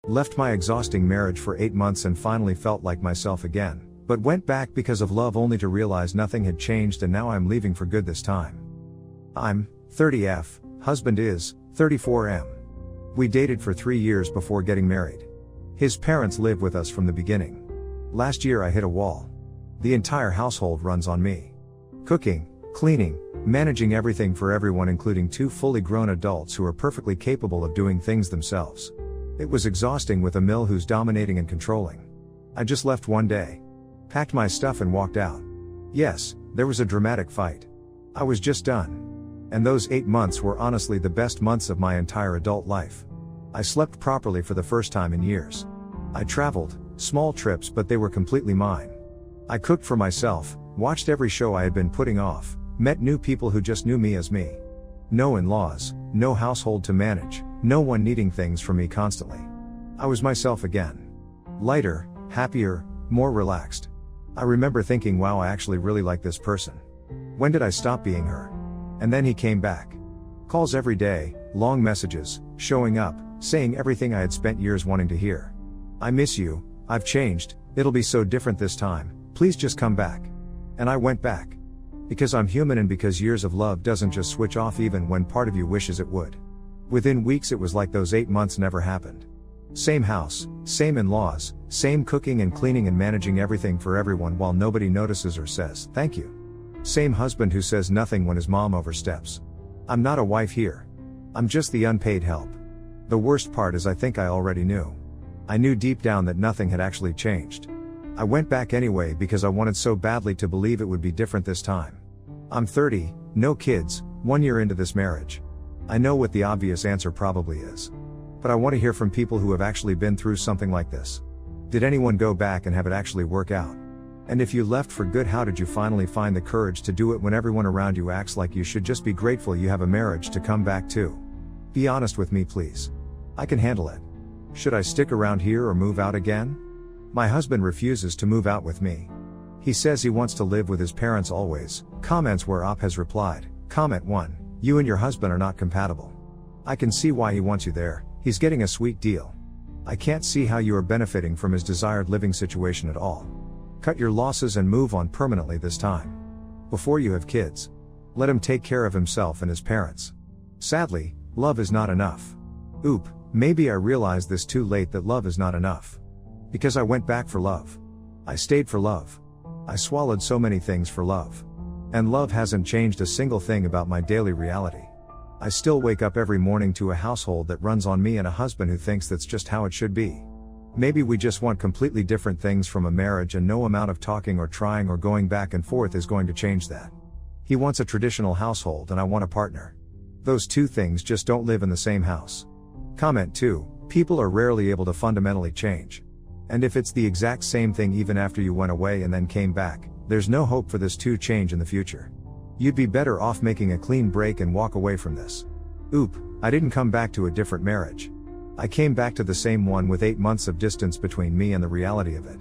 Left my exhausting marriage for 8 months and finally felt like myself again, but went back because of love only to realize nothing had changed and now I'm leaving for good this time. I'm 30F, husband is 34M. We dated for 3 years before getting married. His parents live with us from the beginning. Last year I hit a wall. The entire household runs on me. Cooking, cleaning, managing everything for everyone including 2 fully grown adults who are perfectly capable of doing things themselves. It was exhausting with a mill who's dominating and controlling. I just left one day. Packed my stuff and walked out. Yes, there was a dramatic fight. I was just done. And those 8 months were honestly the best months of my entire adult life. I slept properly for the first time in years. I traveled, small trips but they were completely mine. I cooked for myself, watched every show I had been putting off, met new people who just knew me as me. No in-laws, no household to manage, no one needing things from me constantly. I was myself again. Lighter, happier, more relaxed. I remember thinking, wow, I actually really like this person. When did I stop being her? And then he came back. Calls every day, long messages, showing up, saying everything I had spent years wanting to hear. I miss you, I've changed, it'll be so different this time, please just come back. And I went back. Because I'm human and because years of love doesn't just switch off even when part of you wishes it would. Within weeks it was like those 8 months never happened. Same house, same in-laws, same cooking and cleaning and managing everything for everyone while nobody notices or says, thank you. Same husband who says nothing when his mom oversteps. I'm not a wife here. I'm just the unpaid help. The worst part is I think I already knew. I knew deep down that nothing had actually changed. I went back anyway because I wanted so badly to believe it would be different this time. I'm 30, no kids, 1 year into this marriage. I know what the obvious answer probably is. But I want to hear from people who have actually been through something like this. Did anyone go back and have it actually work out? And if you left for good, how did you finally find the courage to do it when everyone around you acts like you should just be grateful you have a marriage to come back to? Be honest with me, please. I can handle it. Should I stick around here or move out again? My husband refuses to move out with me. He says he wants to live with his parents always. Comments where Op has replied. Comment 1. You and your husband are not compatible. I can see why he wants you there, he's getting a sweet deal. I can't see how you are benefiting from his desired living situation at all. Cut your losses and move on permanently this time. Before you have kids. Let him take care of himself and his parents. Sadly, love is not enough. Oop, maybe I realized this too late that love is not enough. Because I went back for love. I stayed for love. I swallowed so many things for love. And love hasn't changed a single thing about my daily reality. I still wake up every morning to a household that runs on me and a husband who thinks that's just how it should be. Maybe we just want completely different things from a marriage and no amount of talking or trying or going back and forth is going to change that. He wants a traditional household and I want a partner. Those two things just don't live in the same house. Comment 2. People are rarely able to fundamentally change. And if it's the exact same thing even after you went away and then came back, there's no hope for this to change in the future. You'd be better off making a clean break and walk away from this. Oop, I didn't come back to a different marriage. I came back to the same one with 8 months of distance between me and the reality of it.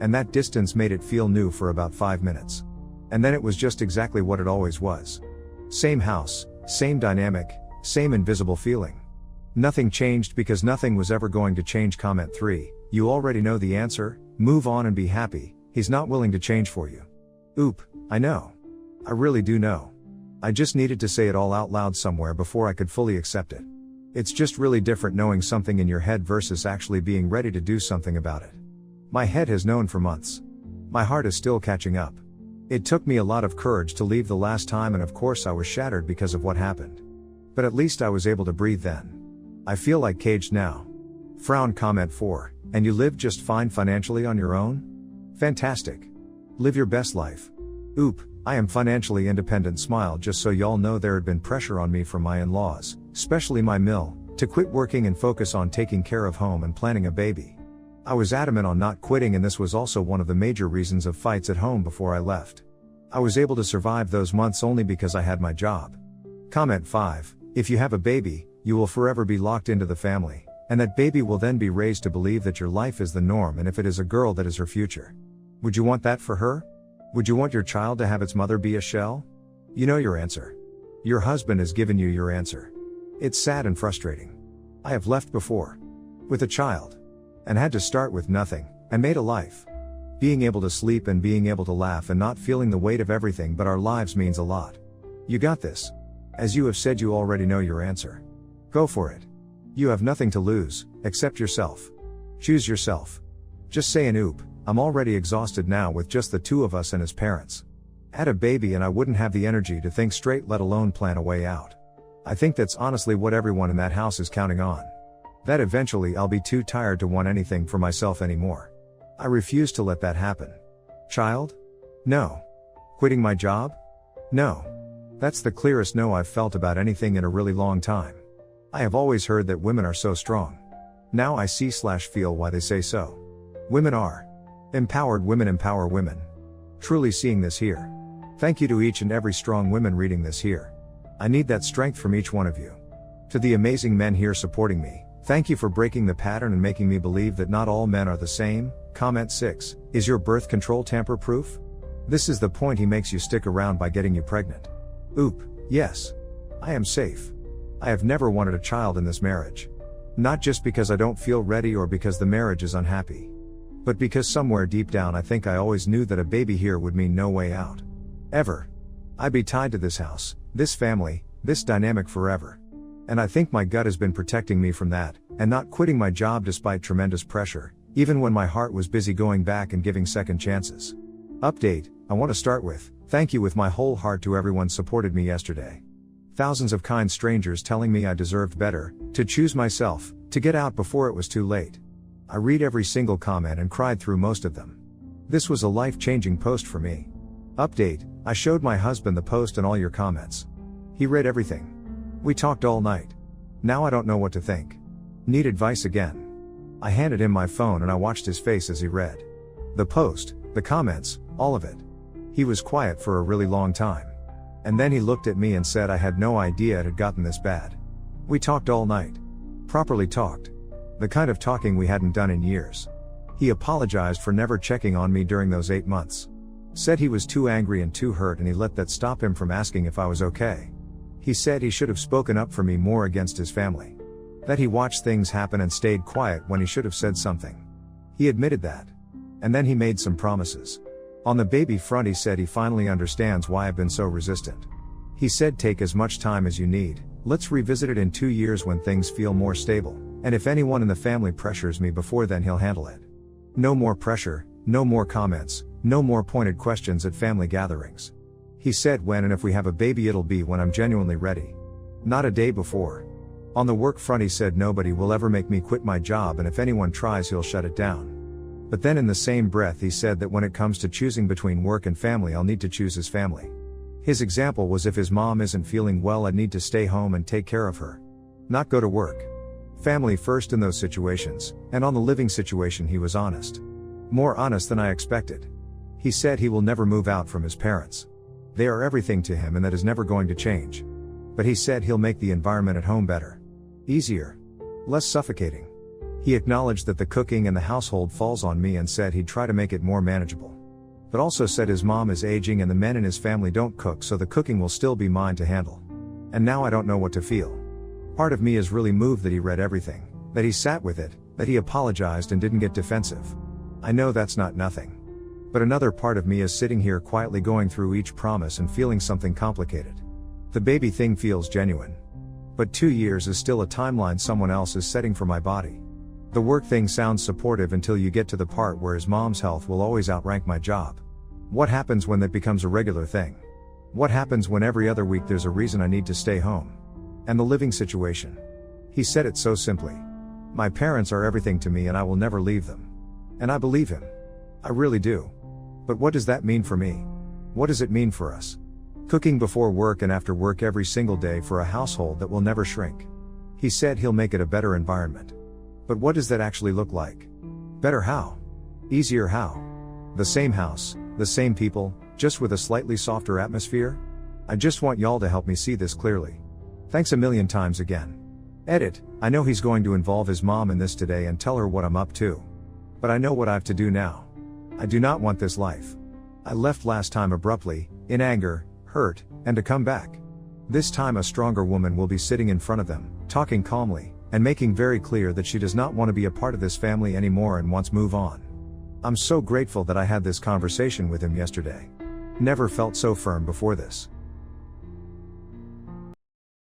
And that distance made it feel new for about 5 minutes. And then it was just exactly what it always was. Same house, same dynamic, same invisible feeling. Nothing changed because nothing was ever going to change. Comment 3. You already know the answer, move on and be happy, he's not willing to change for you. Oop, I know. I really do know. I just needed to say it all out loud somewhere before I could fully accept it. It's just really different knowing something in your head versus actually being ready to do something about it. My head has known for months. My heart is still catching up. It took me a lot of courage to leave the last time and of course I was shattered because of what happened. But at least I was able to breathe then. I feel like caged now. Frown. Comment 4. And you live just fine financially on your own? Fantastic. Live your best life. Oop, I am financially independent. Smile. Just so y'all know, there had been pressure on me from my in-laws, especially my mill, to quit working and focus on taking care of home and planning a baby. I was adamant on not quitting and this was also one of the major reasons of fights at home before I left. I was able to survive those months only because I had my job. Comment 5. If you have a baby, you will forever be locked into the family. And that baby will then be raised to believe that your life is the norm and if it is a girl that is her future. Would you want that for her? Would you want your child to have its mother be a shell? You know your answer. Your husband has given you your answer. It's sad and frustrating. I have left before. With a child. And had to start with nothing, and made a life. Being able to sleep and being able to laugh and not feeling the weight of everything but our lives means a lot. You got this. As you have said, you already know your answer. Go for it. You have nothing to lose, except yourself. Choose yourself. Just say an oop, I'm already exhausted now with just the two of us and his parents. Add a baby and I wouldn't have the energy to think straight, let alone plan a way out. I think that's honestly what everyone in that house is counting on. That eventually I'll be too tired to want anything for myself anymore. I refuse to let that happen. Child? No. Quitting my job? No. That's the clearest no I've felt about anything in a really long time. I have always heard that women are so strong. Now I see/feel why they say so. Women are. Empowered women empower women. Truly seeing this here. Thank you to each and every strong women reading this here. I need that strength from each one of you. To the amazing men here supporting me, thank you for breaking the pattern and making me believe that not all men are the same. Comment 6, is your birth control tamper-proof? This is the point he makes you stick around by getting you pregnant. Oop, yes. I am safe. I have never wanted a child in this marriage. Not just because I don't feel ready or because the marriage is unhappy. But because somewhere deep down I think I always knew that a baby here would mean no way out. Ever. I'd be tied to this house, this family, this dynamic forever. And I think my gut has been protecting me from that, and not quitting my job despite tremendous pressure, even when my heart was busy going back and giving second chances. Update, I want to start with, thank you with my whole heart to everyone supported me yesterday. Thousands of kind strangers telling me I deserved better, to choose myself, to get out before it was too late. I read every single comment and cried through most of them. This was a life-changing post for me. Update, I showed my husband the post and all your comments. He read everything. We talked all night. Now I don't know what to think. Need advice again. I handed him my phone and I watched his face as he read the post, the comments, all of it. He was quiet for a really long time. And then he looked at me and said I had no idea it had gotten this bad. We talked all night. Properly talked. The kind of talking we hadn't done in years. He apologized for never checking on me during those 8 months. Said he was too angry and too hurt and he let that stop him from asking if I was okay. He said he should have spoken up for me more against his family. That he watched things happen and stayed quiet when he should have said something. He admitted that. And then he made some promises. On the baby front he said he finally understands why I've been so resistant. He said take as much time as you need, let's revisit it in 2 years when things feel more stable, and if anyone in the family pressures me before then he'll handle it. No more pressure, no more comments, no more pointed questions at family gatherings. He said when and if we have a baby it'll be when I'm genuinely ready. Not a day before. On the work front he said nobody will ever make me quit my job and if anyone tries he'll shut it down. But then in the same breath he said that when it comes to choosing between work and family I'll need to choose his family. His example was if his mom isn't feeling well I'd need to stay home and take care of her. Not go to work. Family first in those situations, and on the living situation he was honest. More honest than I expected. He said he will never move out from his parents. They are everything to him and that is never going to change. But he said he'll make the environment at home better. Easier. Less suffocating. He acknowledged that the cooking and the household falls on me and said he'd try to make it more manageable. But also said his mom is aging and the men in his family don't cook so the cooking will still be mine to handle. And now I don't know what to feel. Part of me is really moved that he read everything, that he sat with it, that he apologized and didn't get defensive. I know that's not nothing. But another part of me is sitting here quietly going through each promise and feeling something complicated. The baby thing feels genuine. But 2 years is still a timeline someone else is setting for my body. The work thing sounds supportive until you get to the part where his mom's health will always outrank my job. What happens when that becomes a regular thing? What happens when every other week there's a reason I need to stay home? And the living situation. He said it so simply. My parents are everything to me and I will never leave them. And I believe him. I really do. But what does that mean for me? What does it mean for us? Cooking before work and after work every single day for a household that will never shrink. He said he'll make it a better environment. But what does that actually look like? Better how? Easier how? The same house, the same people, just with a slightly softer atmosphere? I just want y'all to help me see this clearly. Thanks a million times again. Edit, I know he's going to involve his mom in this today and tell her what I'm up to. But I know what I have to do now. I do not want this life. I left last time abruptly, in anger, hurt, and to come back. This time a stronger woman will be sitting in front of them, talking calmly, and making very clear that she does not want to be a part of this family anymore and wants to move on. I'm so grateful that I had this conversation with him yesterday. Never felt so firm before this.